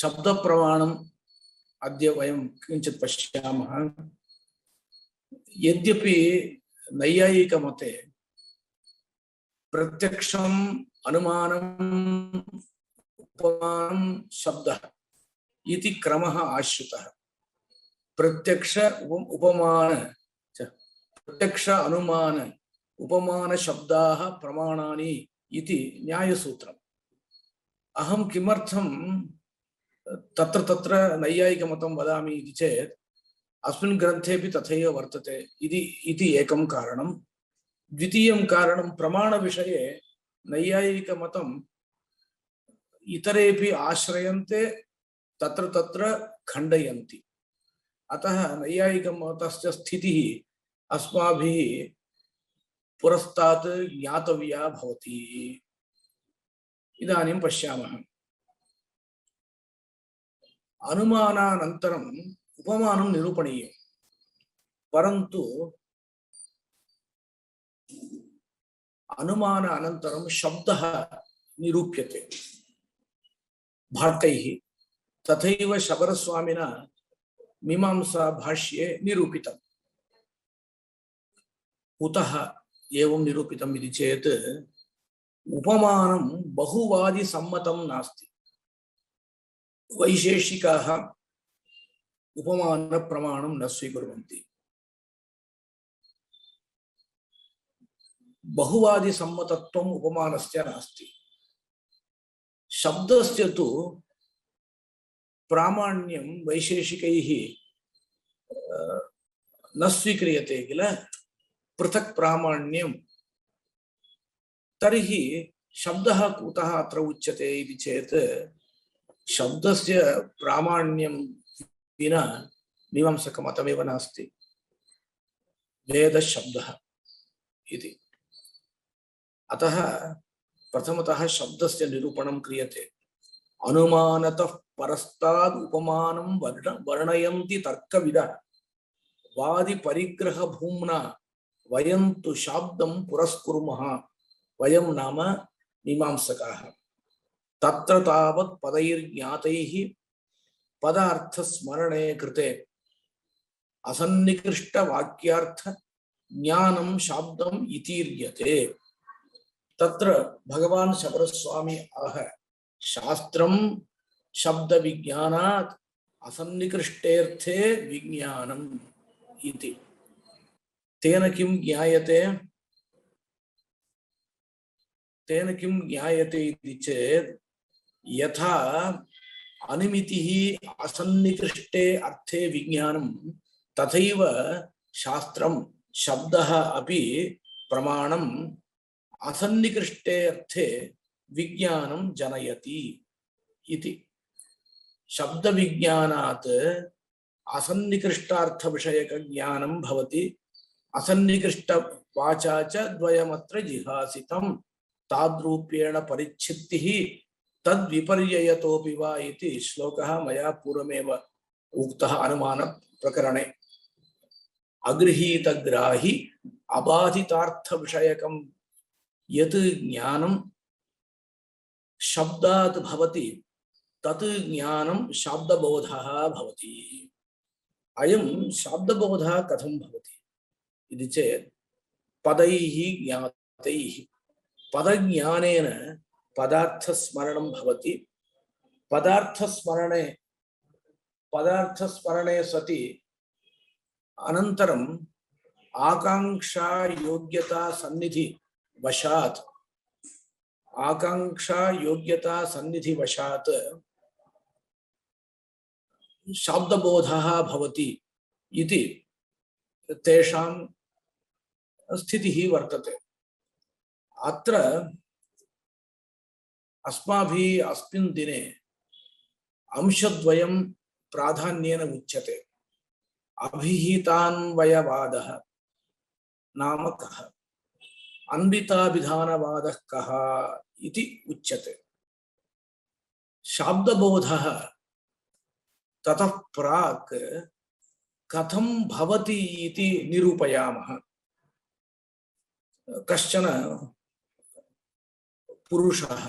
शब्द प्रमाणम अद्य वयं किंचित् पश्यामः। यद्यपि नैयायिक मते प्रत्यक्षम् अनुमानम् उपमानं शब्दः इति क्रमः आश्रितः। प्रत्यक्ष उपमान प्रत्यक्ष अनुमान उपमान शब्दाः प्रमाणानि इति न्यायसूत्रम्। अहं किमर्थं तत्र तत्र नैयायिकमतं वदामि इति चेत् अस्मिन् ग्रन्थेपि तथैव वर्तते इति एकं कारणं। द्वितीयं कारणं प्रमाणविषये नैयायिकमतं इतरेपि आश्रयन्ते तत्र तत्र खण्डयन्ति। अतः नैयायिकमतस्य स्थितिः अस्माभिः पुरस्तात् ज्ञातव्या भवति। इदानीं पश्यामः। अनुमानानन्तरम् उपमानं निरूपणीयं, परन्तु अनुमान अनन्तरं शब्दः निरूप्यते भाट्टैः। तथैव शबरस्वामिना मीमांसा भाष्ये निरूपितम्। कुतः एवं निरूपितम् इति चेत् उपमानं बहुवादि सम्मतं नास्ति। वैशेषिकाः उपमान प्रमाणं न स्वीकुर्वन्ति। बहुवादि सम्मतत्वम् उपमानस्य नास्ति। शब्दस्य तु प्रामाण्यं वैशेषिकैः न स्वीक्रियते किल, पृथक् प्रामाण्यं। तर्हि शब्दः कुतः अत्र उच्यते इति चेत् शब्दस्य प्रामाण्यं विना मीमांसकमतमेव नास्ति। वेदशब्दः इति। अतः प्रथमतः शब्दस्य निरूपणं क्रियते। अनुमानतः परस्ताद् उपमानं वर्णयन्ति तर्कविदः वादि परिग्रह भूम्ना वयं तु शाब्दं पुरस्कुर्मः। वयं नाम मीमांसकाः। तत्र तावत् पदैर्ज्ञातैः पदार्थस्मरणे कृते असन्निकृष्टवाक्यार्थ ज्ञानं शाब्दम् इतीर्यते। तत्र भगवान् शबरस्वामी आह शास्त्रं शब्द विज्ञानात् असन्निकृष्टेर्थे विज्ञानम् इति। तेन किं ज्ञायते? तेन किं ज्ञायते इति चेत् यथा अनिमितिः असन्निकृष्टे अर्थे विज्ञानं, तथैव शास्त्रं शब्दः अपि प्रमाणम् असन्निकृष्टे अर्थे विज्ञानं जनयति इति। शब्द विज्ञानात् असन्निकृष्टार्थ विषयक ज्ञानं भवति। असन्निकृष्ट वाचा च द्वयमत्र जिहासितं ताद्रूप्येण परिच्छित्तिः तद्विपर्ययतोऽपि वा इति श्लोकः मया पूर्वमेव उक्तः अनुमान प्रकरणे। अगृहीतग्राहि अबाधितार्थ विषयकं यत् ज्ञानं शब्दात् भवति तत् ज्ञानं शाब्दबोधः भवति। अयं शाब्दबोधः कथं भवति इति चेत् पदैः ज्ञातैः। पदज्ञानेन पदार्थस्मरणं भवति। पदार्थस्मरणे सति अनन्तरम् आकांक्षा योग्यता सन्निधि वशात् शाब्दबोधः भवति इति तेषां स्थितिः वर्तते। अत्र अस्माभिः अस्मिन् दिने अंशद्वयं प्राधान्येन उच्यते। अभिहितान्वयवादः नाम कः, अन्विताभिधानवादः कः इति उच्यते। शाब्दबोधः ततः प्राक् कथं भवति इति निरूपयामः। कश्चन पुरुषः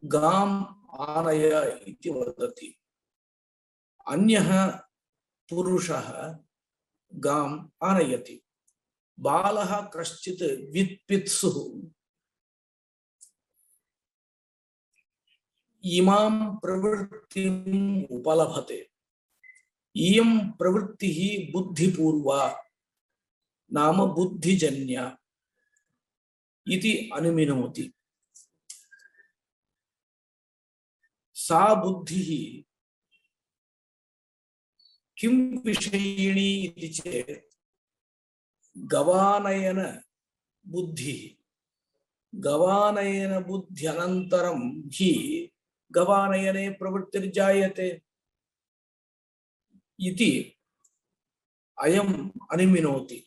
गाम् आनय इति वदति। अन्यः पुरुषः गाम् आनयति। बालः कश्चित् वित्पित्सुः इमां प्रवृत्तिम् उपलभते। इयं प्रवृत्तिः बुद्धिपूर्वा नाम बुद्धिजन्या इति अनुमिनोति। सा बुद्धिः किं विषयिणी इति चेत् गवानयन बुद्धिः। गवानयन बुद्ध्यनन्तरं हि गवानयने प्रवृत्तिर्जायते इति अयम् अनुमिनोति।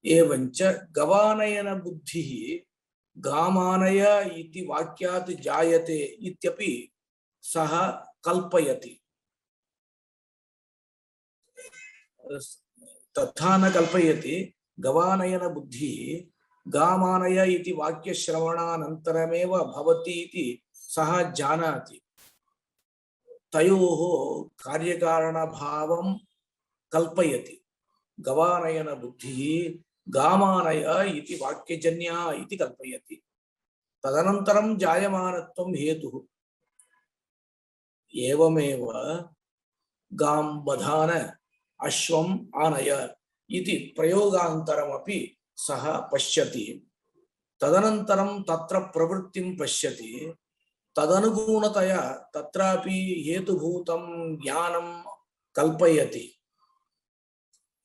एवञ्च गवानयन बुद्धिः गामानय इति वाक्यात् जायते इत्यपि सः कल्पयति। तथा न कल्पयति। गवानयन बुद्धिः गामानय इति वाक्यश्रवणानन्तरमेव भवति इति सः जानाति। तयोः कार्यकारणभावं कल्पयति। गवानयन बुद्धिः गामानय इति वाक्यजन्या इति कल्पयति। तदनन्तरं जायमानत्वं हेतुः। एवमेव गां बधान अश्वम् आनय इति प्रयोगान्तरमपि सः पश्यति। तदनन्तरं तत्र प्रवृत्तिं पश्यति। तदनुगुणतया तत्रापि हेतुभूतं ज्ञानं कल्पयति।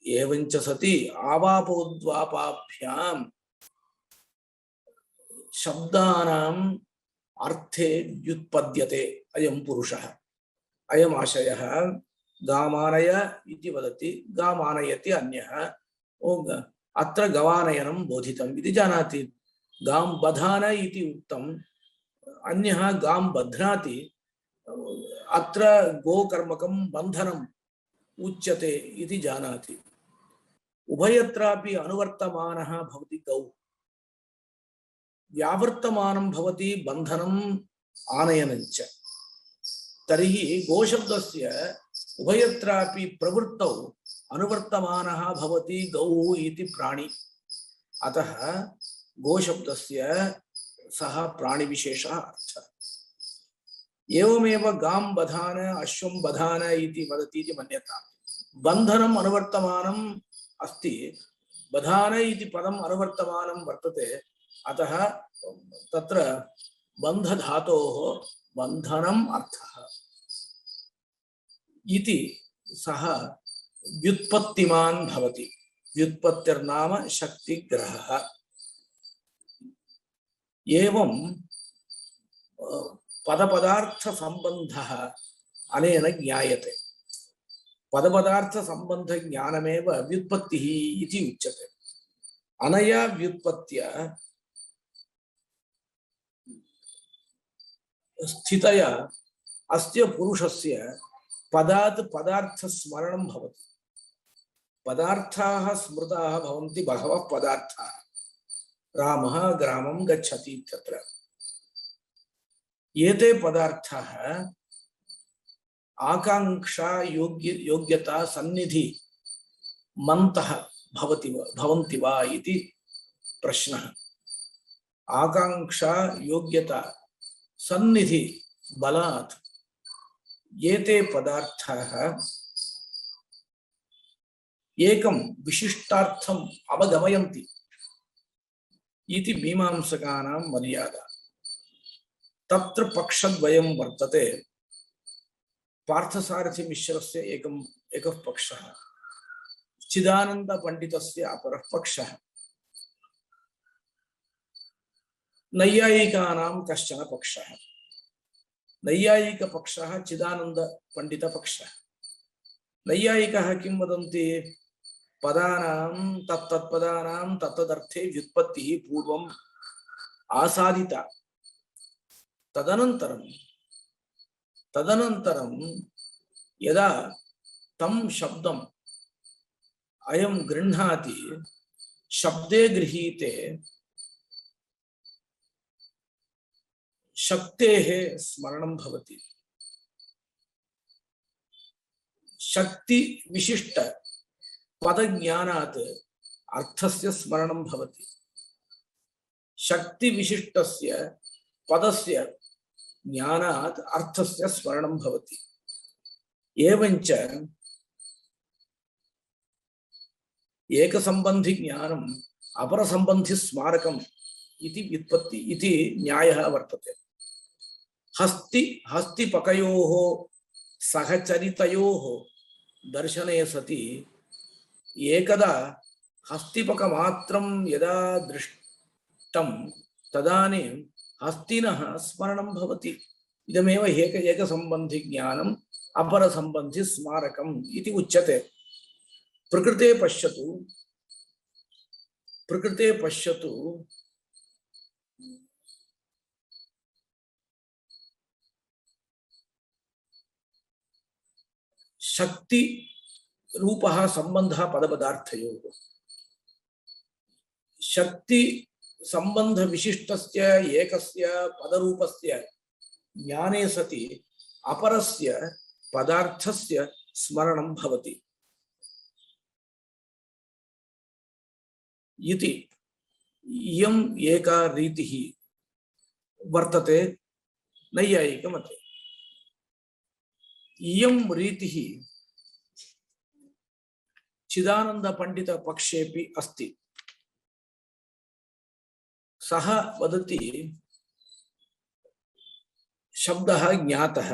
एवञ्च सति आवापोद्वापाभ्यां शब्दानाम् अर्थे व्युत्पद्यते अयं पुरुषः। अयम् आशयः। गामानय इति वदति, गामानयति अन्यः। अत्र गवानयनं बोधितम् इति जानाति। गां बधान इति उक्तम्, अन्यः गां बध्नाति। अत्र गोकर्मकं बन्धनम् उच्यते इति जानाति। उभयत्रापि अनुवर्तमानः भवति गौ। व्यावर्तमानं भवति बन्धनम् आनयनञ्च। तर्हि गोशब्दस्य उभयत्रापि प्रवृत्तौ अनुवर्तमानः भवति गौः इति प्राणी। अतः गोशब्दस्य सः प्राणिविशेषः अर्थः। एवमेव गां बधान अश्वं बधान इति वदति इति मन्यताम्। बन्धनम् अनुवर्तमानम् अस्ति, बधान इति पदम् अनुवर्तमानं वर्तते। अतः तत्र बन्धधातोः बन्धनम् अर्थः इति सः व्युत्पत्तिमान् भवति। व्युत्पत्तिर्नाम शक्तिग्रहः। एवं पदपदार्थ संबंधः अनेन ज्ञायते। पदपदार्थ संबंध ज्ञानमेव व्युत्पत्तिः इति उच्यते। अनया व्युत्पत्त्या स्थितया अस्य पुरुषस्य पदात् पदार्थ स्मरणं भवति। पदार्थाः स्मृताः भवन्ति, बहवः पदार्थाः। रामः ग्रामं गच्छति इत्यत्र। एते पदार्थाः आकांक्षा योग्यता सन्निधि मन्तः भवन्ति वा इति प्रश्नः। आकांक्षा योग्यता सन्निधि बलात् एते पदार्थाः एकं विशिष्टार्थम् अवगमयन्ति इति मीमांसकानां मर्यादा। तत्र पक्षद्वयं वर्तते। पार्थसारथि मिश्रस्य एकः पक्षः, चिदानंद पंडितस्य अपरः पक्षः, नैयायिकानां कश्चन पक्षः। नैयायिक पक्षः चिदानंद पंडित पक्षः। नैयायिकः किं वदन्ति? पदानां तत्तत्पदानां तत्तदर्थे व्युत्पत्तिः पूर्वम् आसादिता। तदनन्तरं यदा तं शब्दम् अयं गृह्णाति, शब्दे गृहीते शक्तेः स्मरणं भवति। शक्ति विशिष्ट पदज्ञानात् अर्थस्य स्मरणं भवति। शक्ति विशिष्टस्य पदस्य ज्ञानात् अर्थस्य स्मरणं भवति। एवञ्च एकसंबंधि ज्ञानम् अपरसंबंधि स्मारकम् इति व्युत्पत्ति इति न्यायः वर्तते। हस्तिपकयोः सहचरितयोः दर्शने सति एकदा हस्तिपकमात्रं यदा दृष्टं तदानीं हस्तिनः स्मरणं भवति। इदमेव एकसंबंधि ज्ञानम् अपरसंबंधि स्मारकम् इति उच्यते। प्रकृते पश्यतु शक्ति रूपः संबंधः पदपदार्थयोः। शक्ति संबंध विशिष्टस्य एकस्य पदरूपस्य ज्ञाने सति अपरस्य पदार्थस्य स्मरणं भवति इति इयम् एका रीतिः वर्तते नैयायिकमते। इयं रीतिः चिदानंद पंडित पक्षेपि अस्ति। सः वदति शब्दः ज्ञातः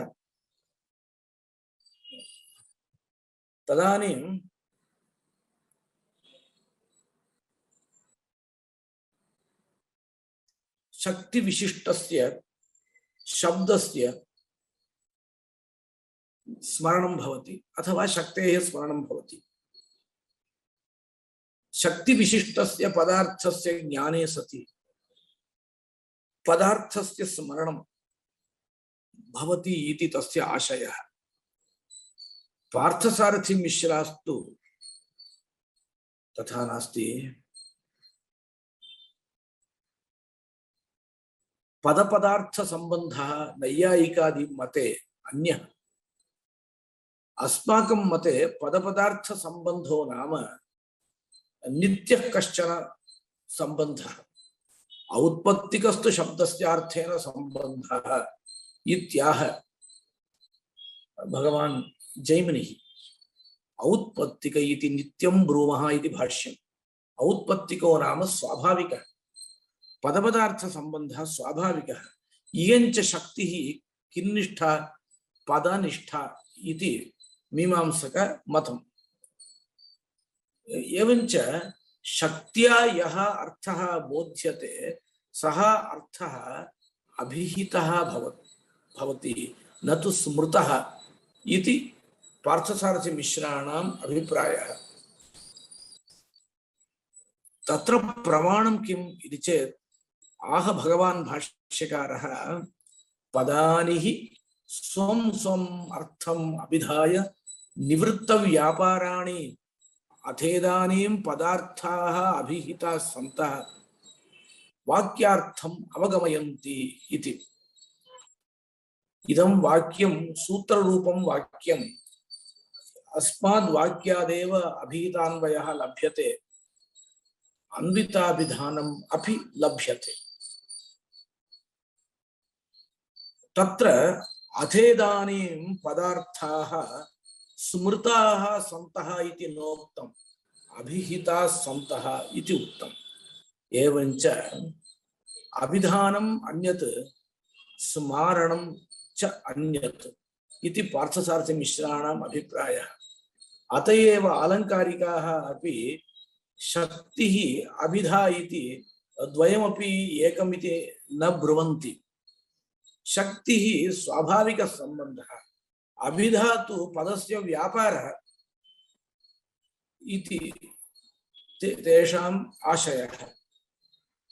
तदानीं शक्ति विशिष्टस्य शब्दस्य स्मरणं भवति अथवा शक्तेः स्मरणं भवति। शक्ति विशिष्टस्य पदार्थस्य ज्ञाने सति पदार्थस्य स्मरणं भवति इति तस्य आशयः। पार्थसारथि मिश्रास्तु तथा नास्ति। पदपदार्थ संबंधः नैयायिकादि मते अन्यः। अस्माकं मते पदपदार्थ संबंधो नाम नित्यः कश्चन संबंधः। औत्पत्तिकस्तु शब्दस्यार्थेन संबंधः इत्याह भगवान् जैमिनिः। औत्पत्तिक इति नित्यं ब्रूमः इति भाष्यम्। औत्पत्तिको नाम स्वाभाविकः, पदपदार्थ संबंधः स्वाभाविकः। इयञ्च शक्तिः किन्निष्ठा पदनिष्ठा इति मीमांसक मतम्। एवञ्च शक्त्या यः अर्थः बोध्यते सः अर्थः अभिहितः भवति न तु स्मृतः इति पार्थसारथि मिश्राणाम् अभिप्रायः। तत्र प्रमाणं किम् इति चेत् आह भगवान् भाष्यकारः पदानि हि स्वं स्वम् अर्थम् अभिधाय निवृत्त व्यापाराणि अथेदानीं पदार्थाः अभिहिताः सन्तः वाक्यार्थम् अवगमयन्ति इति। इदं वाक्यं सूत्ररूपं वाक्यम्। अस्माद् वाक्यादेव अभिहितान्वयः लभ्यते, अन्विताभिधानम् अपि लभ्यते। तत्र अथेदानीं पदार्थाः स्मृताः सन्तः इति नोक्तम्, अभिहिताः सन्तः इति उक्तम्। एवञ्च अभिधानम् अन्यत् स्मारणं च अन्यत् इति पार्थसारथि मिश्राणाम् अभिप्रायः। अत एव आलङ्कारिकाः अपि शक्तिः अभिधा इति द्वयमपि एकमिति न ब्रुवन्ति। शक्तिः स्वाभाविक संबंधः, अभिधा तु पदस्य व्यापारः इति तेषाम् आशयः।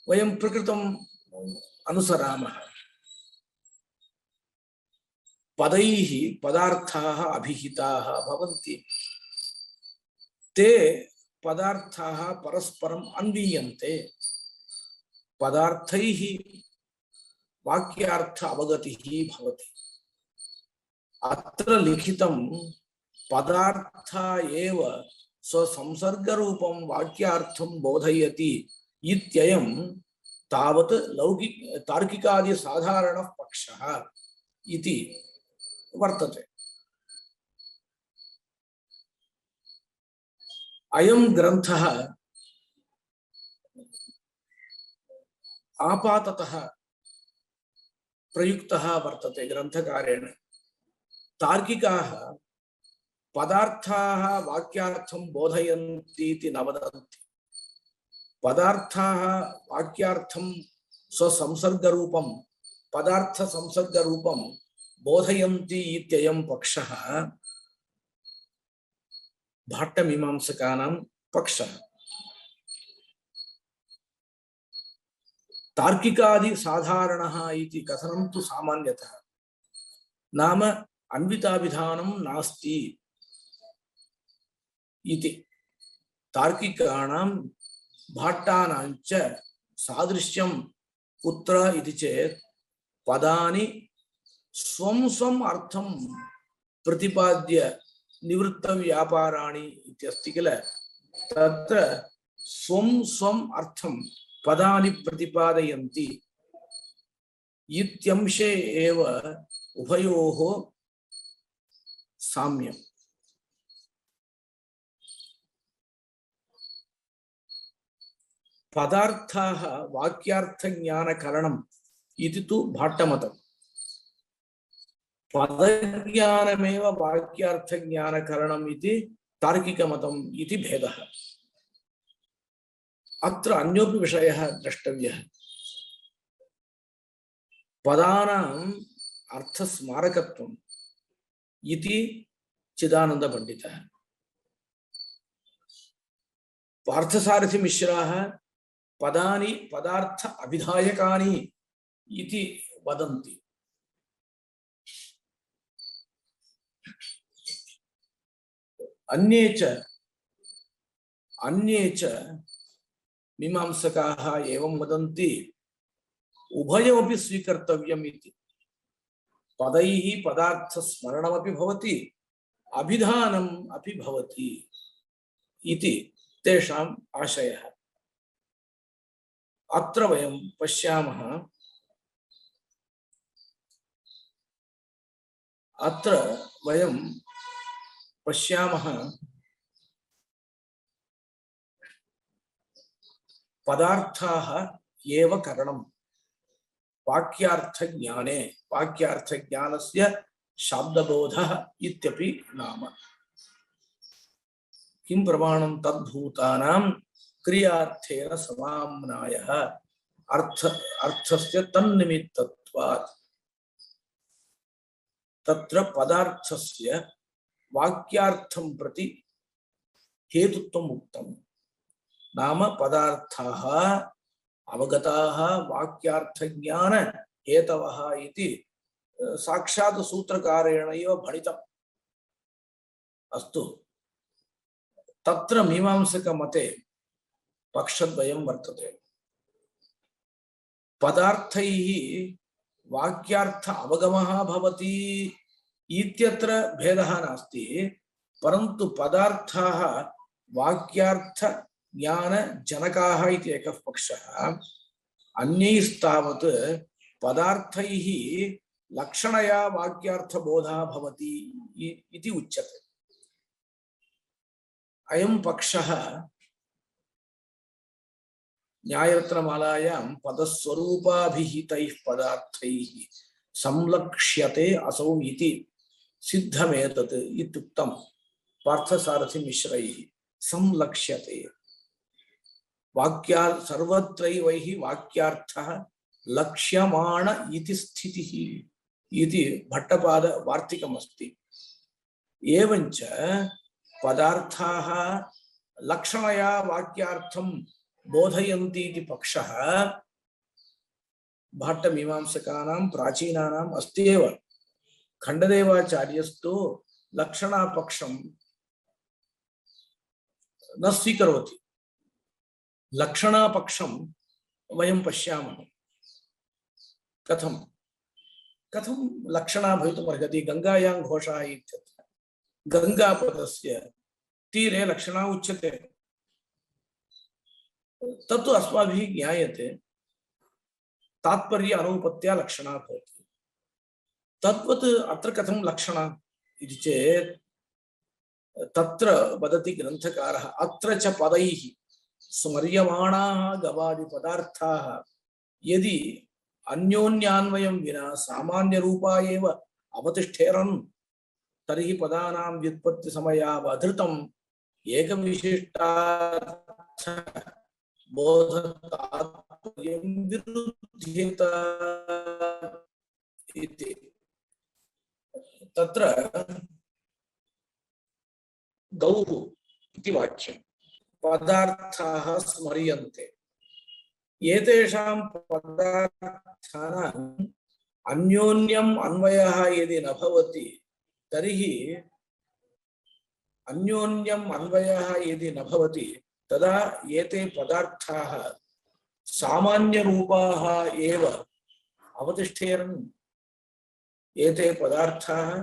वयं प्रकृतम् अनुसरामः। पदैः पदार्थाः अभिहिताः भवन्ति। ते पदार्थाः परस्परम् अन्वीयन्ते। पदार्थैः वाक्यार्थ अवगतिः भवति। अत्र लिखितं पदार्थ एव स्वसंसर्गरूपं वाक्यार्थं बोधयति इत्ययं तावत् लौकिक तार्किकादि साधारणः पक्षः इति वर्तते। अयं ग्रन्थः आपाततः प्रयुक्तः वर्तते ग्रन्थकारेण। तार्किकाः पदार्थाः वाक्यार्थं बोधयन्ति इति न वदन्ति। पदार्थाः वाक्यार्थं स्वसंसर्गरूपं पदार्थ संसर्गरूपं बोधयन्ति इत्ययं पक्षः भाट्टमीमांसकानां पक्षः। तार्किकादि साधारणः इति कथनं तु सामान्यतः नाम अन्विताभिधानं नास्ति इति। तार्किकाणां भाट्टानां च सादृश्यं कुत्र इति चेत् पदानि स्वं स्वम् अर्थं प्रतिपाद्य निवृत्तव्यापाराणि इत्यस्ति किल, तत्र स्वं स्वम् अर्थं पदानि प्रतिपादयन्ति इत्यंशे एव उभयोः साम्यम्। पदार्थाः वाक्यार्थज्ञानकरणम् इति तु भाट्टमतम्। पदज्ञानमेव वाक्यार्थज्ञानकरणम् इति तार्किकमतम् इति भेदः। अत्र अन्योपि विषयः द्रष्टव्यः। पदानाम् अर्थस्मारकत्वम् इति चिदानन्दपण्डितः, पार्थसारथिमिश्राः पदानि पदार्थ अभिधायकानि इति वदन्ति। अन्ये च मीमांसकाः एवं वदन्ति उभयमपि स्वीकर्तव्यम् इति। पदैः पदार्थस्मरणमपि भवति अभिधानम् अपि भवति इति तेषाम् आशयः। अत्र वयं पश्यामः, पदार्थाः एव करणं वाक्यार्थज्ञाने, वाक्यार्थज्ञानस्य शाब्दबोधः इत्यपि नाम। किं प्रमाणं तद्भूतानां क्रियार्थेन समाम्नायः अर्थस्य तन्निमित्तत्वात्। तत्र पदार्थस्य वाक्यार्थं प्रति हेतुत्वम् उक्तम्। नाम पदार्थाः अवगताः वाक्यार्थज्ञान हेतवः इति साक्षात् सूत्रकारेण एव भणितम्। अस्तु, तत्र मीमांसकमते पक्षद्वयं वर्तते। पदार्थैः वाक्यार्थ अवगमः भवति इत्यत्र भेदः नास्ति, परन्तु पदार्थाः वाक्यार्थ ज्ञान जनकाः इति एकः पक्षः। अन्यैस्तावत् पदार्थैः लक्षणया वाक्यार्थबोधः भवति इति उच्यते। अयं पक्षः न्यायरत्नमालायां पदस्वरूपाभिहितैः पदार्थैः संलक्ष्यते असौ इति सिद्धमेतत् इत्युक्तं पार्थसारथिमिश्रैः। संलक्ष्यते वाक्या सर्वत्रैवैः वाक्यार्थः लक्ष्यमाण इति स्थितिः इति भट्टपाद वार्तिकमस्ति। एवञ्च पदार्थाः लक्षणया वाक्यार्थं बोधयन्ति इति पक्षः भाट्टमीमांसकानां प्राचीनानाम् अस्ति एव। खण्डदेवाचार्यस्तु लक्षणापक्षं न स्वीकरोति। लक्षणापक्षं वयं पश्यामः। कथं कथं लक्षणा भवितुमर्हति गङ्गायां घोषः इत्यत्र गङ्गापदस्य तीरे लक्षणा उच्यते तत्तु अस्माभिः ज्ञायते तात्पर्य अनुपत्या लक्षणा भवति तद्वत् अत्र कथं लक्षणा इति चेत् तत्र वदति ग्रन्थकारः अत्र च पदैः स्मर्यमाणाः गवादिपदार्थाः यदि अन्योन्यान्वयं विना सामान्यरूपा एव अवतिष्ठेरन् तर्हि पदानां व्युत्पत्ति समयावधृतम् एकविशिष्टार्थ बोधतात्पर्यं विरुध्येत इति तत्र गौः इति वाक्यं पदार्थाः स्मर्यन्ते एतेषां पदार्थानाम् अन्योन्यम् अन्वयः यदि न भवति तर्हि अन्योन्यम् अन्वयः यदि न भवति तदा एते पदार्थाः सामान्यरूपाः एव अवतिष्ठेरन् एते पदार्थाः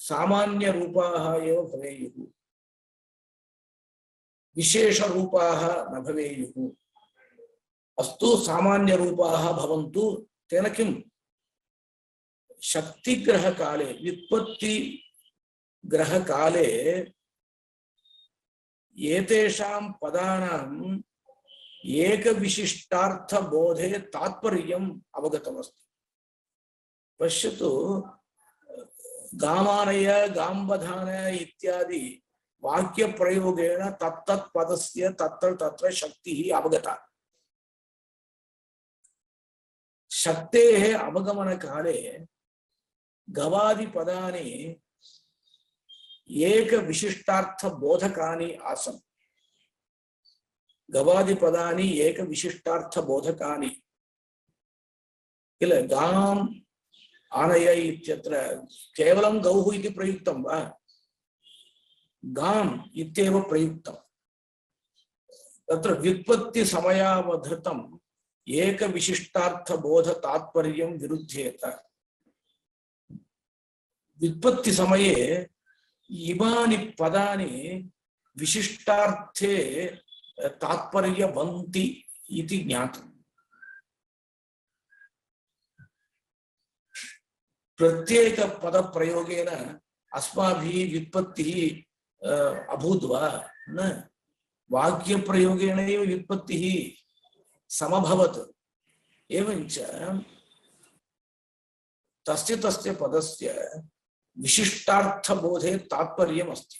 सामान्यरूपाः एव भवेयुः विशेषरूपाः न भवेयुः अस्तु सामान्यरूपाः भवन्तु तेन किं शक्तिग्रहकाले व्युत्पत्तिग्रहकाले एतेषां पदानाम् एकविशिष्टार्थबोधे तात्पर्यम् अवगतमस्ति पश्यतु गामानय गाम्बधान इत्यादि वाक्यप्रयोगेण तत्तत् पदस्य तत्र तत्र शक्तिः अवगता शक्तेः अवगमनकाले गवादिपदानि एकविशिष्टार्थबोधकानि आसन् गवादिपदानि एकविशिष्टार्थबोधकानि किल गाम् आनय इत्यत्र केवलं गौः इति प्रयुक्तं वा गाम् इत्येव प्रयुक्तं तत्र व्युत्पत्ति समयावधृतम् एकविशिष्टार्थबोधतात्पर्यं विरुध्येत व्युत्पत्ति समये इमानि पदानि विशिष्टार्थे तात्पर्यवन्ति इति ज्ञातम् प्रत्येक पद प्रयोगेन अस्माभिः व्युत्पत्तिः अभूत् वा न वाक्य प्रयोगेण एव व्युत्पत्तिः समभवत् एवञ्च तस्य तस्य पदस्य विशिष्टार्थबोधे तात्पर्यमस्ति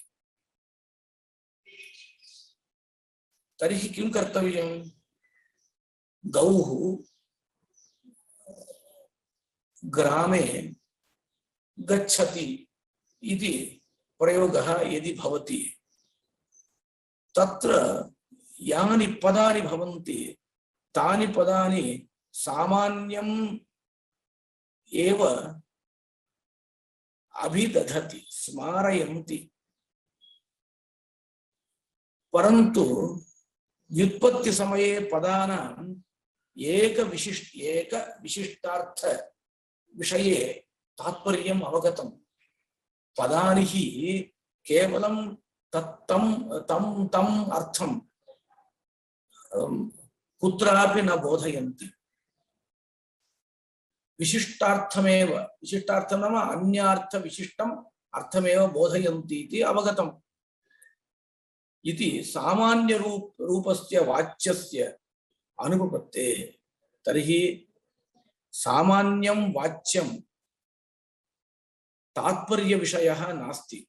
तर्हि किं कर्तव्यं गौः ग्रामे गच्छति इति प्रयोगः यदि भवति तत्र यानि पदानि भवन्ति तानि पदानि सामान्यम् एव अभिदधति स्मारयन्ति परन्तु व्युत्पत्ति समये पदानां एक विशिष्टार्थ विषये तात्पर्यम् अवगतं पदानि हि केवलं तत्तं तं तम् अर्थं कुत्रापि न बोधयन्ति विशिष्टार्थमेव विशिष्टार्थं नाम अन्यार्थ विशिष्टम् अर्थमेव बोधयन्ति इति अवगतम् इति सामान्य रूपस्य वाच्यस्य अनुपपत्तेः तर्हि सामान्यं वाच्यं तात्पर्य विषयः नास्ति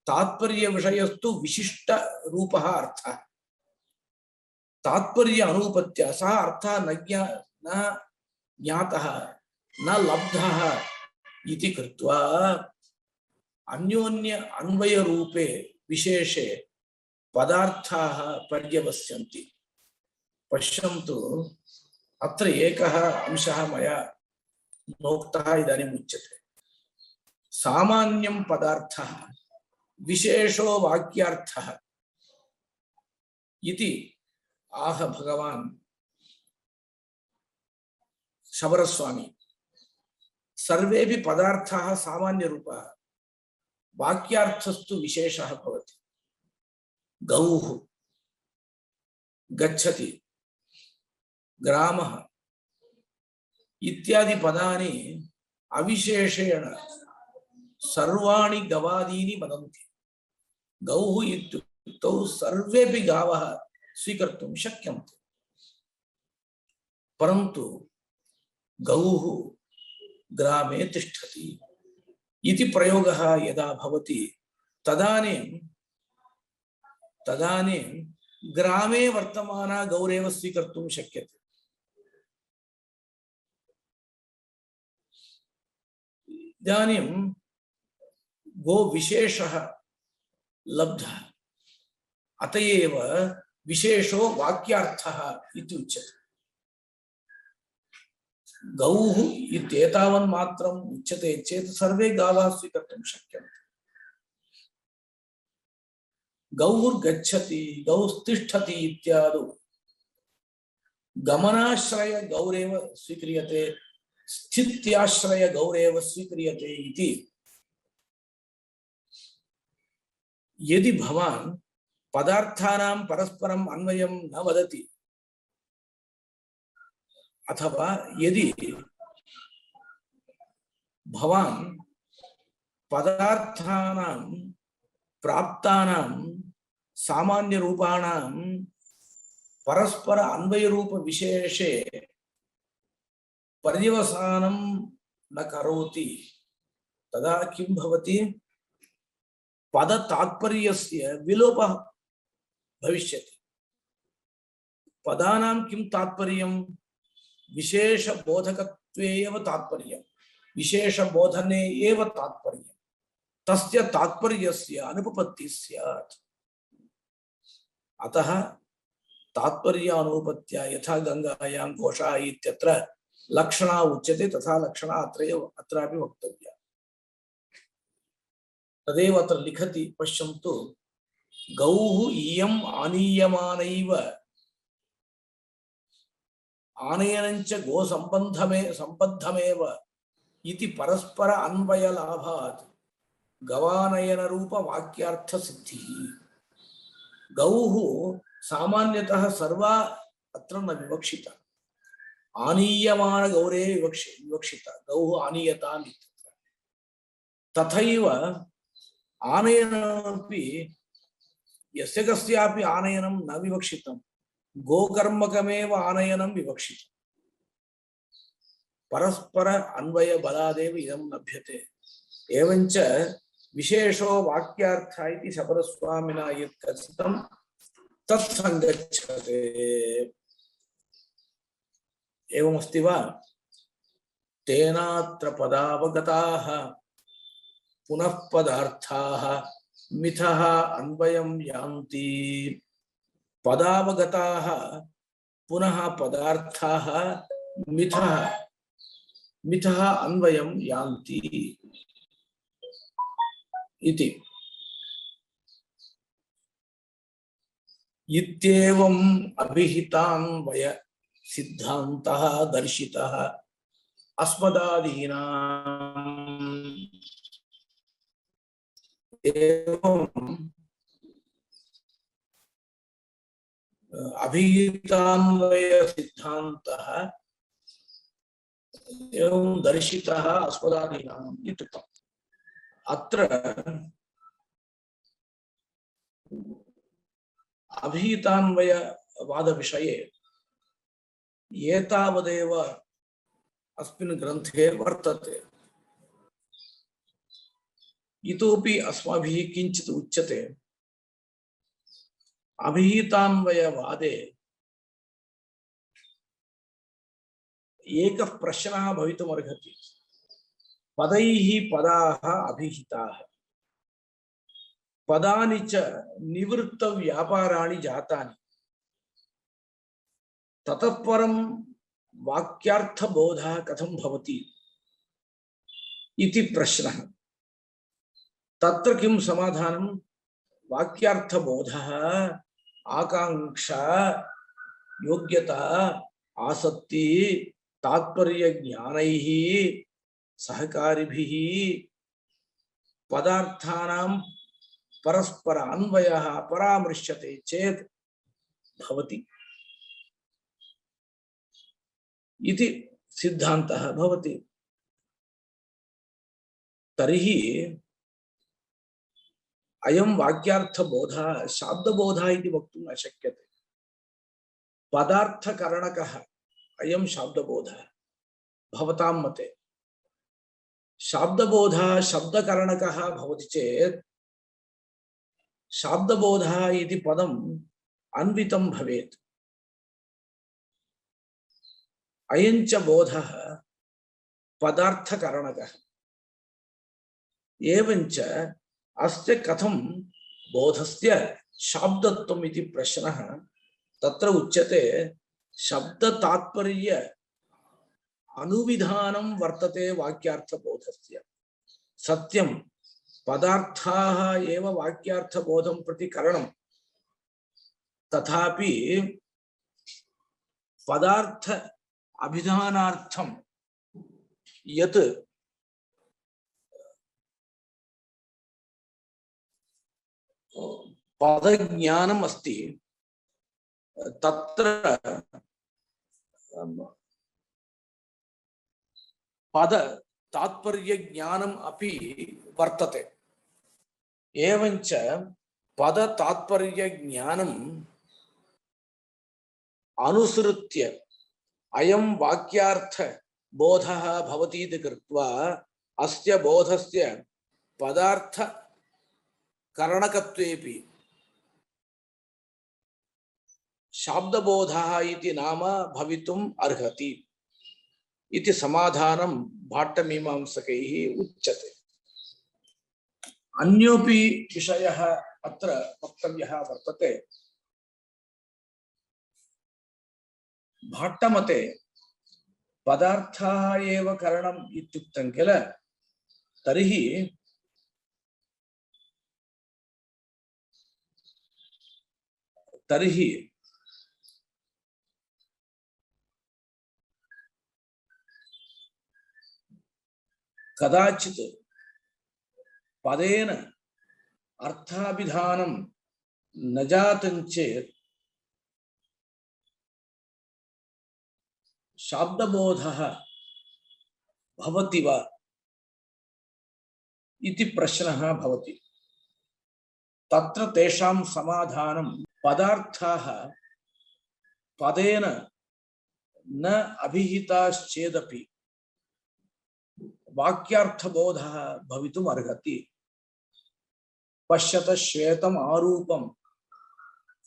तात्पर्य विषयस्तु विशिष्ट रूपः अर्थः तात्पर्य अनुपत्या सः अर्थः न ज्ञातः न लब्धः इति कृत्वा अन्योन्य अन्वय रूपे विशेषे पदार्थाः पर्यवस्यन्ति पश्यन्तु अत्र एकः अंशः मया नोक्तः इदानीम् उच्यते सामान्यं पदार्थः विशेषो वाक्यार्थः इति आह भगवान् शबरस्वामी सर्वेपि पदार्थाः सामान्यरूपः वाक्यार्थस्तु विशेषः भवति। गौः, गच्छति, ग्रामः इत्यादि पदानि अविशेषेण सर्वाणि गवादीनि वदन्ति। गौः इत्युक्तौ सर्वेपि गावः स्वीकर्तुं शक्यन्ते, परन्तु गौः ग्रामे तिष्ठति इति प्रयोगः यदा भवति तदानीं ग्रामे वर्तमाना गौरेव स्वीकर्तुं शक्यते। इदानीं गो विशेषः लब्धः, अत एव विशेषो वाक्यार्थः इति उच्यते। गौः इत्येतावन्मात्रम् उच्यते चेत् सर्वे गावः स्वीकर्तुं शक्यन्ते। गौर्गच्छति, गौस्तिष्ठति इत्यादौ गमनाश्रय गौरेव स्वीक्रियते, स्थित्याश्रय गौरेव स्वीक्रियते इति। यदि भवान् पदार्थानां परस्परम् अन्वयं न वदति, अथवा यदि भवान् पदार्थानां प्राप्तानां सामान्यरूपाणां परस्पर अन्वयरूप विशेषे पर्यवसानं न करोति, तदा किं भवति? पदतात्पर्यस्य विलोपः भविष्यति। पदानां किं तात्पर्यं? विशेषबोधकत्वे एव तात्पर्यं, विशेषबोधने एव तात्पर्यं, तस्य तात्पर्यस्य अनुपपत्तिः स्यात्। अतः तात्पर्यानुपत्त्या यथा गंगायां घोषः इत्यत्र लक्षणा उच्यते, तथा लक्षणा अत्रापि वक्तव्या। तदेव अत्र लिखति, पश्यन्तु। गौः इयम् आनीयमानैव आनयनञ्च गो सम्बद्धमेव इति परस्पर अन्वय लाभात् गवानयन रूप वाक्यार्थ सिद्धिः। गौः सामान्यतः सर्वा अत्र न विवक्षिता, आनीयमान गौरे विवक्षिता। गौः आनीयताम् इत्यत्र। तथैव आनयनमपि यस्य कस्यापि आनयनं न विवक्षितं, गोकर्मकमेव आनयनं विवक्षितम्। परस्पर अन्वय बलादेव इदं लभ्यते। एवञ्च विशेषो वाक्यार्थ इति शबरस्वामिना यत् कथितं तत् संगच्छते। एवमस्ति वा? तेनात्र पदावगताः पुनः पदार्थाः मिथः अन्वयं यान्ति। पदावगताः पुनः पदार्थाः मिथः अन्वयं यान्ति इति। इत्येवम् अभिहितान्वय सिद्धान्तः दर्शितः अस्मदादीनाम्। एवम् अभिहितान्वय सिद्धान्तः एवं दर्शितः अस्मदादीनाम् इत्युक्तम्। अत्र अभिहितान्वयवाद विषये एतावदेव अस्मिन् ग्रन्थे वर्तते। इतोपि अस्माभिः किञ्चित् उच्यते। अभिहितान्वयवादे एकः प्रश्नः भवितुमर्हति। पदैः पदाः अभिहिताः, पदानि च निवृत्त व्यापाराणि जातानि, ततः परं वाक्यार्थबोधः कथं भवति इति प्रश्नः। तत्र किं समाधानं? वाक्यार्थबोधः आकांक्षा योग्यता आसक्ति तात्पर्य ज्ञानैः सहकारिभिः पदार्थानां परस्पर अन्वयः परामृश्यते चेत् भवति इति सिद्धान्तः भवति। तर्हि अयं वाक्यार्थबोधः शाब्दबोधः इति वक्तुं न शक्यते। पदार्थकरणकः अयं शाब्दबोधः भवतां मते। शाब्दबोधः शब्दकरणकः भवति चेत् शाब्दबोधः इति पदम् अन्वितं भवेत्। अयञ्च बोधः पदार्थकरणकः। एवञ्च अस्य कथं बोधस्य शाब्दत्वम् इति प्रश्नः तत्र उच्यते। शब्दतात्पर्य अनुविधानं वर्तते वाक्यार्थबोधस्य। सत्यं पदार्थाः एव वाक्यार्थबोधं प्रति करणं, तथापि पदार्थ अभिधानार्थं यत् पदज्ञानम् अस्ति तत्र पद तात्पर्य ज्ञानम् अपि वर्तते। एवञ्च पद तात्पर्य ज्ञानम् अनुसृत्य अयं वाक्यार्थ बोधः भवति इति कृत्वा अस्य बोधस्य पदार्थ करणकत्वेपि शाब्दबोधः इति नाम भवितुम् अर्हति इति समाधानं भाट्टमीमांसकैः उच्यते। अन्योपि विषयः अत्र वक्तव्यः वर्तते। भाट्टमते पदार्थाः एव करणम् इत्युक्तं किल, तर्हि कदाचित् पदेन अर्थाभिधानं न जातं चेत् शाब्दबोधः भवति वा इति प्रश्नः भवति। तत्र तेषां समाधानं पदार्थाः पदेन न अभिहिताश्चेदपि वाक्यार्थबोधः भवितुम् अर्हति। पश्यत श्वेतम् आरूपं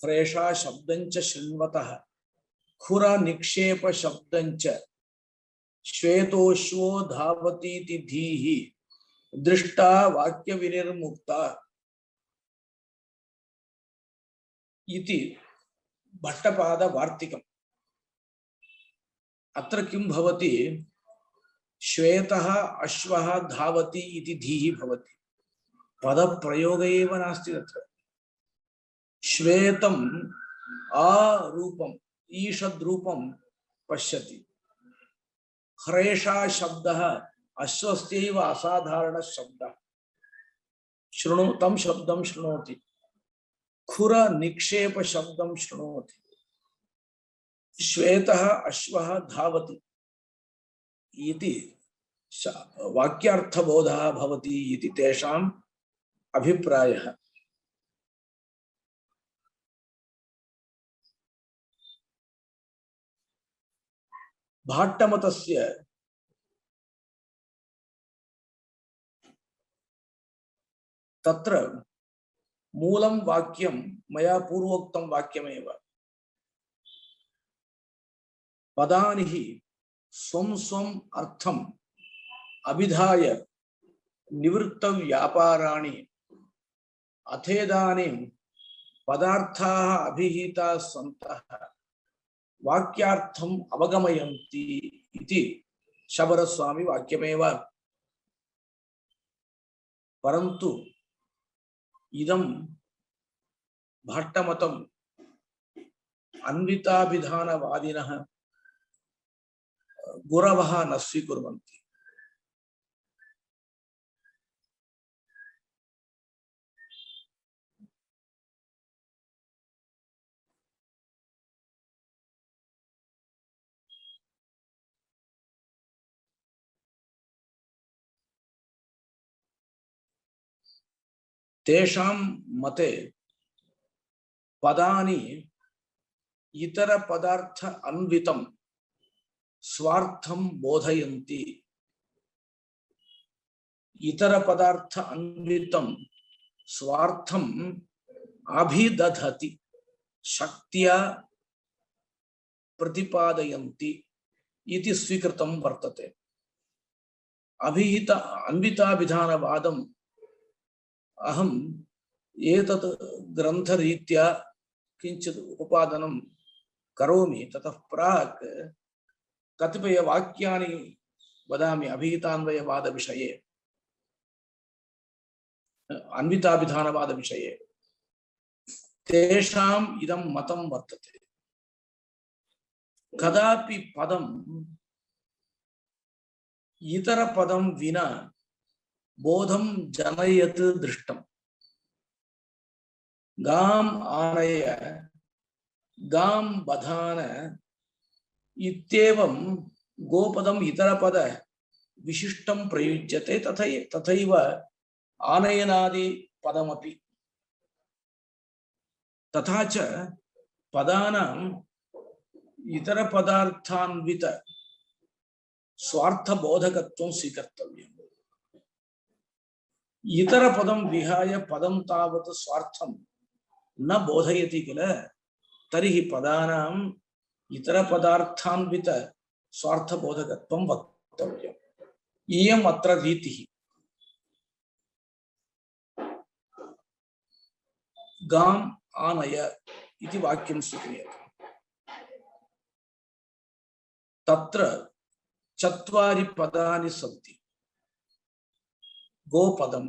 फ्रेषा शब्दञ्च शृण्वतः खुर निक्षेप शब्दञ्च श्वेतोश्वो धावतीति धीः दृष्टा वाक्य विनिर्मुक्ता इति भट्टपाद वार्तिकम्। अत्र किं भवति, श्वेतः अश्वः धावति इति धीः भवति, पदप्रयोग एव नास्ति तत्र। श्वेतम् आरूपम् ईषद्रूपं पश्यति, ह्रेषा शब्दः अश्वस्यैव असाधारण शब्दः, शृणु तं शब्दं शृणोति, खुर निक्षेप शब्दं शृणोति, श्वेतः अश्वः धावति इति वाक्यार्थबोधः भवति इति तेषाम् अभिप्रायः। भाट्टमतस्य तत्र मूलं वाक्यं मया पूर्वोक्तं वाक्यमेव। पदानि हि स्वं स्वं अर्थम् अभिधाय निवृत्तव्यापाराणि अथेदानीं पदार्थाः अभिहिताः सन्तः वाक्यार्थम् अवगमयन्ति इति शबरस्वामी वाक्यमेव। परन्तु इदं भाट्टमतम् अन्विताभिधानवादिनः गुरवः न स्वीकुर्वन्ति। तेषां मते पदानि इतर पदार्थ अन्वितं स्वार्थं बोधयन्ति। इतर पदार्थ अन्वितं स्वार्थं अभिदधति शक्त्या प्रतिपादयन्ति इति स्वीकृतं वर्तते। अभिहित अन्विताभिधानवादम् अहम् एतत् ग्रन्थरीत्या किञ्चित् उपादनं करोमि। ततः प्राक् कतिपयवाक्यानि वदामि अभिहितान्वयवाद विषये, अन्विताभिधानवाद विषये। तेषाम् इदं मतं वर्तते, कदापि पदम् इतर पदं विना बोधं जनयत् दृष्टम्। गाम् आनय, गां बधान इत्येवं गोपदम् इतरपद विशिष्टं प्रयुज्यते। तथैव आनयनादि पदमपि। तथा च पदानां इतर पदार्थान्वित स्वार्थबोधकत्वं स्वीकर्तव्यम्। इतर पदं विहाय पदं तावत् स्वार्थं न बोधयति किल, तर्हि पदानां इतर पदार्थान्वित स्वार्थबोधकत्वं वक्तव्यम्। इयम् अत्र रीतिः। गाम् आनय इति वाक्यं स्वीक्रियते। तत्र चत्वारि पदानि सन्ति। गोपदं,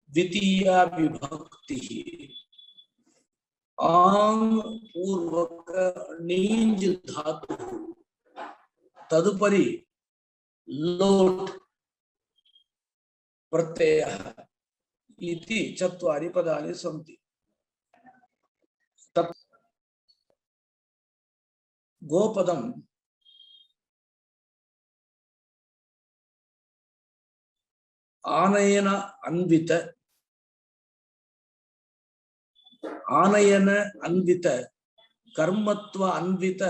द्वितीया विभक्तिः, आंग पूर्वक नींज धातुः, तदुपरि लोट् प्रत्ययः इति चत्वारि पदानि सन्ति। तत् गोपदं आनयन अन्वित, आनयन अन्वित, कर्मत्व अन्वित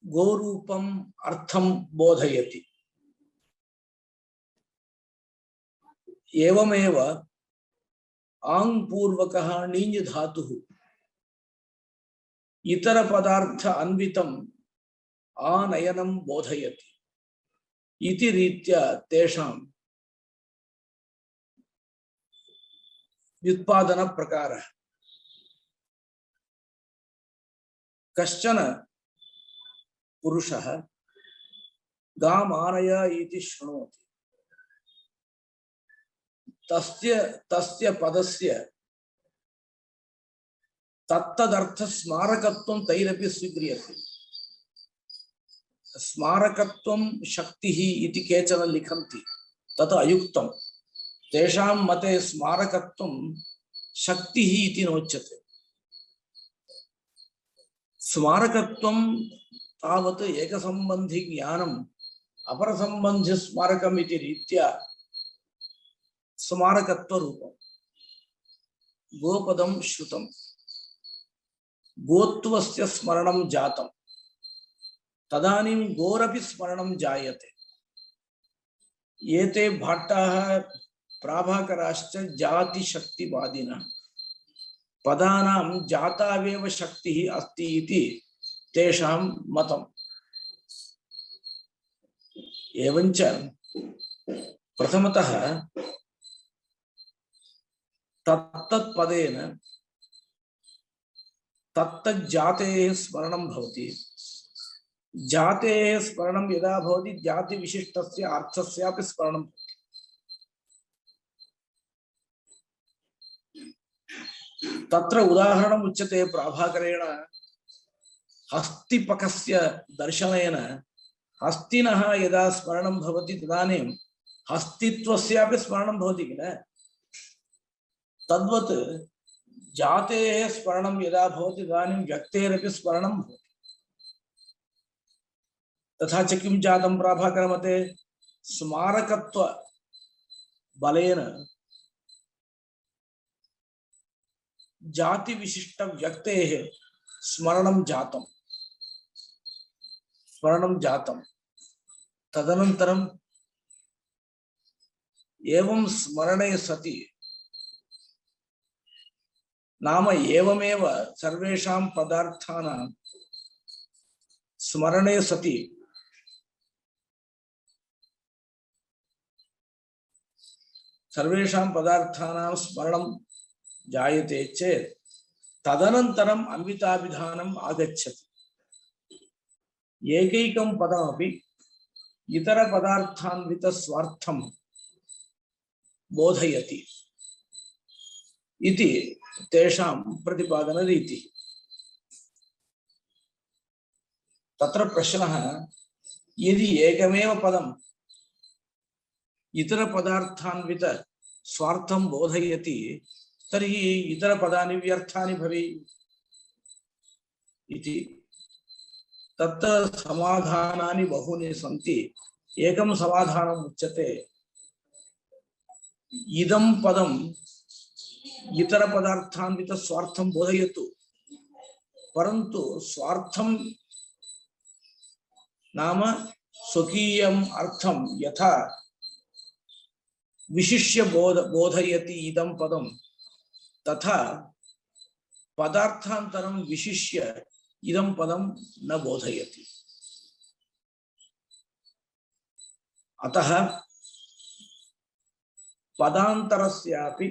गोरूपम अर्थं बोधयति। एवमेव आंग पूर्वकः नीञ् धातुः इतर पदार्थ अन्वितम् आनयनं बोधयति इति रीत्या तेषां व्युत्पादन प्रकारः। कश्चन पुरुषः गाम् आनय इति शृणोति। तस्य पदस्य तत्तदर्थ स्मारकत्वं तैरपि स्वीक्रियते। स्मारकत्वं शक्तिः इति केचन लिखन्ति, तत् अयुक्तं। तेषां मते स्मारकत्वं शक्तिः इति नोच्यते। स्मारकत्वं तावत् एकसम्बन्धि ज्ञानम् अपरसम्बन्धि स्मारकम् इति रीत्या स्मारकत्वरूपम्। गोपदं श्रुतं, गोत्वस्य स्मरणं जातं, तदानीं गोरपि स्मरणं जायते। एते भट्टाः प्राभाकराश्च जातिशक्तिवादिनः। पदानां जातावेव शक्तिः अस्ति इति तेषां मतम्। एवञ्च प्रथमतः तत्तत्पदेन तत्तज्जातेः स्मरणं भवति। जातेः स्मरणं यदा भवति जातिविशिष्टस्य अर्थस्यापि स्मरणं भवति। तत्र उदाहरणम् उच्यते प्राभाकरेण। हस्तिपकस्य दर्शनेन हस्तिनः यदा स्मरणं भवति तदानीं हस्तित्वस्यापि स्मरणं भवति किल। तद्वत् जातेः स्मरणं यदा भवति तदानीं व्यक्तेरपि स्मरणं भवति। तथा च किं जातं प्राभाकरमते, स्मारकत्व बलेन जाति विशिष्ट व्यक्तेः स्मरणं जातम् तदनन्तरं एवं स्मरणे सति नाम एवमेव सर्वेषां पदार्थानां स्मरणे सति सर्वेषां पदार्थानां स्मरणं जायते चेत् तदनन्तरम् अन्विताभिधानम् आगच्छति। एकैकं पदमपि इतर पदार्थान्वित स्वार्थं बोधयति इति तेषां प्रतिपादन रीतिः। तत्र प्रश्नः, यदि एकमेव पदम् इतर पदार्थान्वित स्वार्थं बोधयति तर्हि इतर पदानि व्यर्थानि भवेयुः इति। तत्र समाधानानि बहूनि सन्ति। एकं समाधानम् उच्यते, इदं पदम् इतर पदार्थान्वित स्वार्थं बोधयतु, परन्तु स्वार्थं नाम स्वकीयम् अर्थं यथा विशिष्य बोधयति इदं पदं, तथा पदार्थान्तरं विशिष्य इदं पदं न बोधयति। अतः पदान्तरस्यापि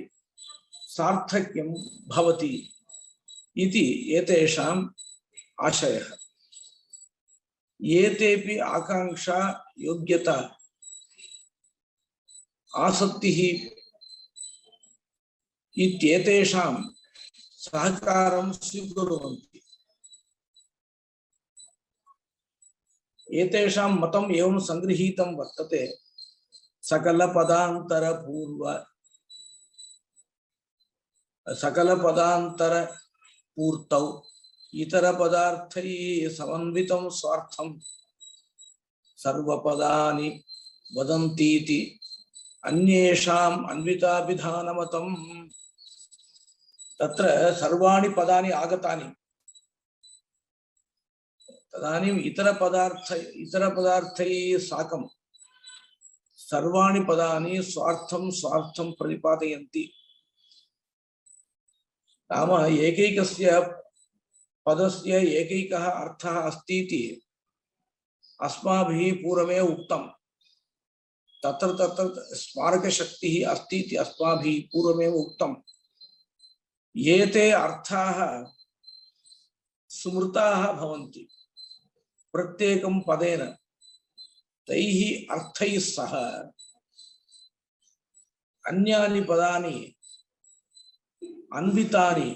सार्थक्यं भवति इति एतेषाम् आशयः। एतेपि आकांक्षा योग्यता आसक्तिः इत्येतेषां सहकारं स्वीकुर्वन्ति। एतेषां मतम् एवं संगृहीतं वर्तते, सकल पदान्तर पूर्तौ इतर पदार्थैः समन्वितं स्वार्थं सर्वपदानि वदन्तीति अन्येषाम् अन्विताभिधानमतम्। तत्र सर्वाणि पदानि आगतानि, तदानीम् इतर पदार्थैः साकं सर्वाणि पदानि स्वार्थं प्रतिपादयन्ति। नाम एकैकस्य पदस्य एकैकः अर्थः अस्ति इति अस्माभिः पूर्वमेव उक्तं। तत्र स्मारकशक्तिः अस्ति इति अस्माभिः पूर्वमेव उक्तं। एते अर्थाः स्मृताः भवन्ति प्रत्येकं पदेन। तैः अर्थैः सह अन्यानि पदानि अन्वितानि,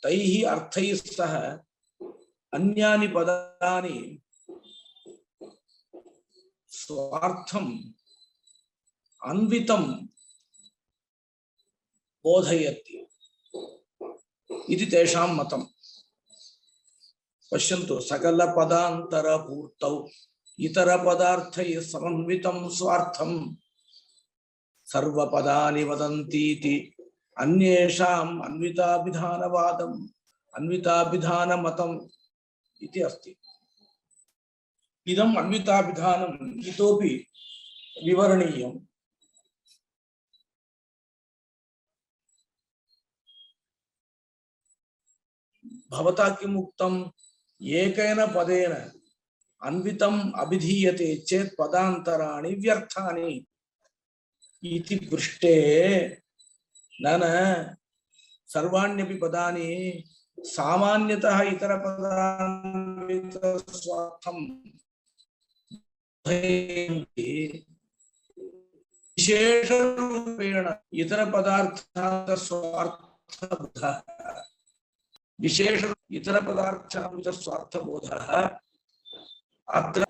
तैः अर्थैः सह अन्यानि पदानि स्वार्थम् अन्वितं बोधयति इति तेषां मतम्। पश्यन्तु, सकल पदान्तर पूर्तौ इतर पदार्थैः समन्वितं स्वार्थं सर्वपदानि वदन्तीति अन्येषाम् अन्विताभिधानमतम् इति अस्ति। इदम् अन्विताभिधानम् इतोपि विवरणीयम्। भवता किम् उक्तम्? एकेन पदेन अन्वितम् अभिधीयते चेत् पदान्तराणि व्यर्थानि इति पृष्टे न सर्वाण्यपि पदानि सामान्यतः इतर पदान्वित स्वार्थं विशेषरूपेण इतर पदार्थान्वित स्वार्थबोधः विशेष इतर पदार्थान्वित स्वार्थबोधः अत्र।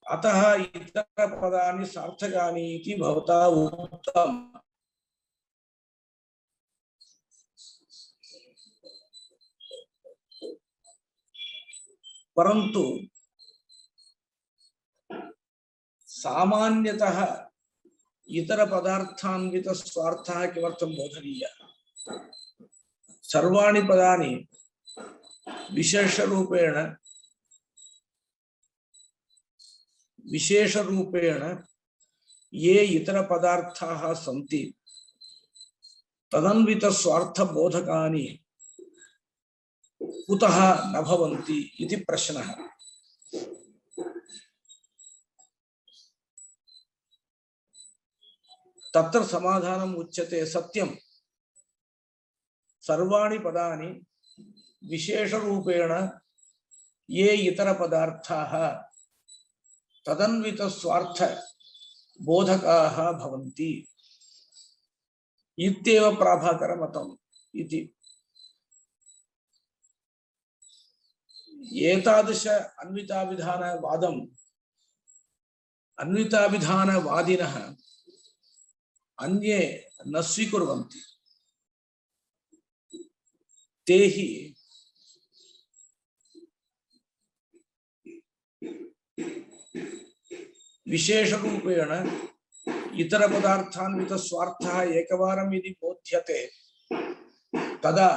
अतः इतर पदानि सार्थकानि इति भवता उक्तम्। परन्तु सामान्यतः इतर पदार्थान्वित स्वार्थः किमर्थं बोधनीयः? सर्वाणि पदानि विशेषरूपेण ये इतर पदार्थाः सन्ति तदन्वित स्वार्थबोधकानि कुतः न भवन्ति इति प्रश्नः। तत्र समाधानम् उच्यते सत्यं सर्वाणि पदानि विशेषरूपेण ये इतर पदार्थाः तदन्वित स्वार्थ बोधकाः भवन्ति इत्येव प्राभाकर मतम् इति। एतादृश अन्विताभिधानवादिनः अन्ये न स्वीकुर्वन्ति। ते हि विशेषरूपेण इतर पदार्थान्वित स्वार्थः एकवारं यदि बोध्यते तदा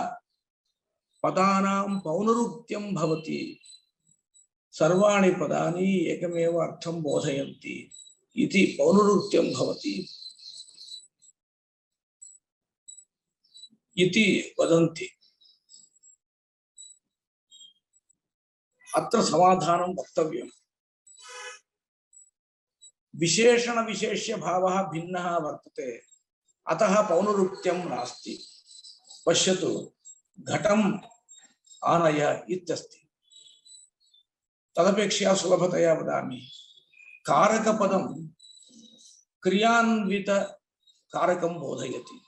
पदानां पौनरुक्त्यं भवति। सर्वाणि पदानि एकमेव अर्थं बोधयन्ति इति पौनरुक्त्यं भवति इति वदन्ति। अत्र समाधानं वक्तव्यम्। विशेषण विशेष्य भावः भिन्नः वर्तते, अतः पौनरुक्त्यं नास्ति। पश्यतु, घटम् आनय इत्यस्ति। तदपेक्षया सुलभतया वदामि, कारकपदं क्रियान्वित कारकं बोधयति,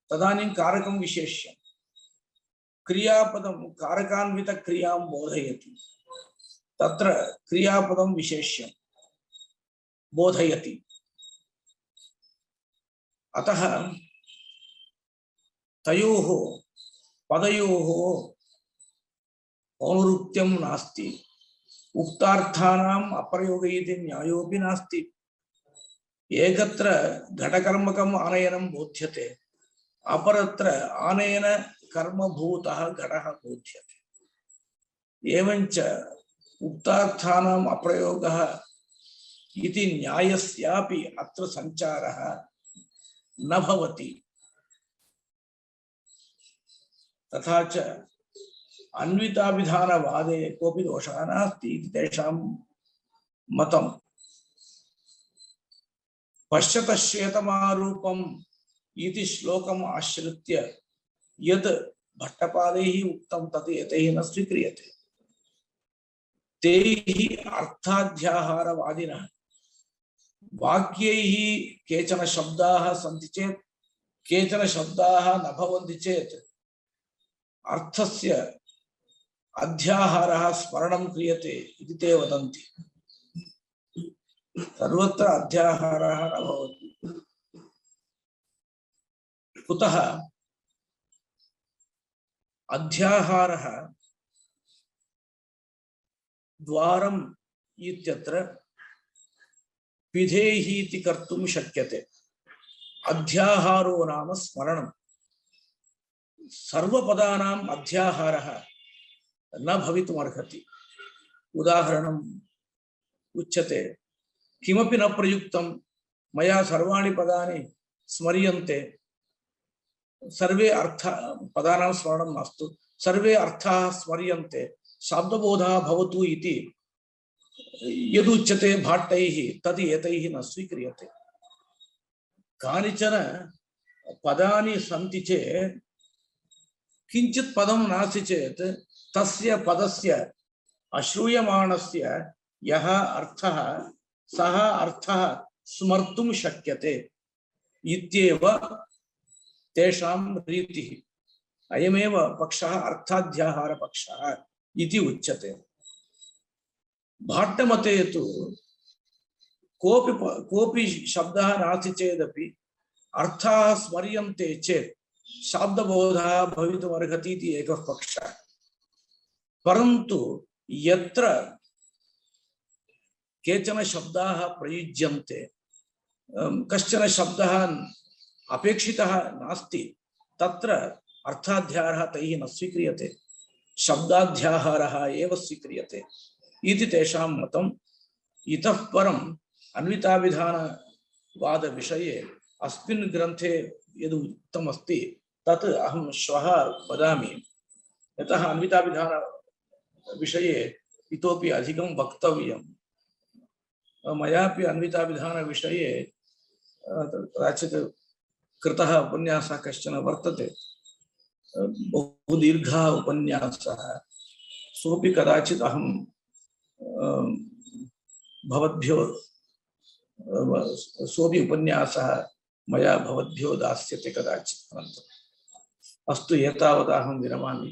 तदानीं कारकं विशेष्यं। क्रियापदं कारकान्वित क्रियां बोधयति, तत्र क्रियापदं विशेष्यं बोधयति। अतः तयोः पदयोः पौनरुक्त्यं नास्ति। उक्तार्थानाम् अप्रयोगे इति न्यायोऽपि नास्ति। एकत्र घटकर्मकम् आनयनं बोध्यते, अपरत्र आनयन कर्मभूतः घटः बोध्यते। एवञ्च उक्तार्थानाम् अप्रयोगः इति न्यायस्यापि अत्र संचारः न भवति। तथा च अन्विताभिधानवादे कोऽपि दोषः नास्ति इति तेषां मतम्। पश्यतः श्वेतमारूपम् इति श्लोकम् आश्रित्य यद् भट्टपादैः उक्तं तत् एतैः न स्वीक्रियते। ते हि अर्थाध्याहारवादिनः। वाक्यैः केचन शब्दाः सन्ति चेत् केचन शब्दाः न भवन्ति चेत् अर्थस्य अध्याहारः स्मरणं क्रियते इति ते वदन्ति। सर्वत्र अध्याहारः न भवति। कुतः? अध्याहारः द्वारम् इत्यत्र विधेहि इति कर्तुं शक्यते। अध्याहारो नाम स्मरणम्। सर्वपदानाम् अध्याहारः न भवितुमर्हति। उदाहरणम् उच्यते, किमपि न प्रयुक्तं मया सर्वाणि पदानि स्मर्यन्ते, सर्वे अर्थ पदानां स्मरणं मास्तु, सर्वे अर्थाः स्मर्यन्ते, शाब्दबोधः भवतु इति यदुच्यते भाट्टैः तद् एतैः न स्वीक्रियते। कानिचन पदानि सन्ति चेत् किञ्चित् पदं नास्ति चेत् तस्य पदस्य अश्रूयमाणस्य यः अर्थः सः अर्थः स्मर्तुं शक्यते इत्येव तेषां रीतिः। अयमेव पक्षः अर्थाध्याहार पक्षः इति उच्यते। भाट्टमते तु कोऽपि शब्दः नास्ति चेदपि अर्थाः स्मर्यन्ते चेत् शाब्दबोधः भवितुमर्हति इति एकः पक्षः। परन्तु यत्र केचन शब्दाः प्रयुज्यन्ते, कश्चन शब्दः अपेक्षितः नास्ति, तत्र अर्थाध्याहारः तैः न स्वीक्रियते, शब्दाध्याहारः एव स्वीक्रियते इति तेषां मतम्। इतः परम् अन्विताभिधानवाद विषये अस्मिन् ग्रन्थे यद् उक्तमस्ति तत् अहं श्वः वदामि, यतः अन्विताभिधान विषये इतोपि अधिकं वक्तव्यं। मयापि अन्विताभिधान विषये कदाचित् कृतः उपन्यासः कश्चन वर्तते, बहु दीर्घः उपन्यासः, सोपि कदाचित् अहं भवद्भ्यो सोपि उपन्यासः मया भवद्भ्यो दास्यते कदाचित्। अस्तु, एतावत् अहं विरमामि।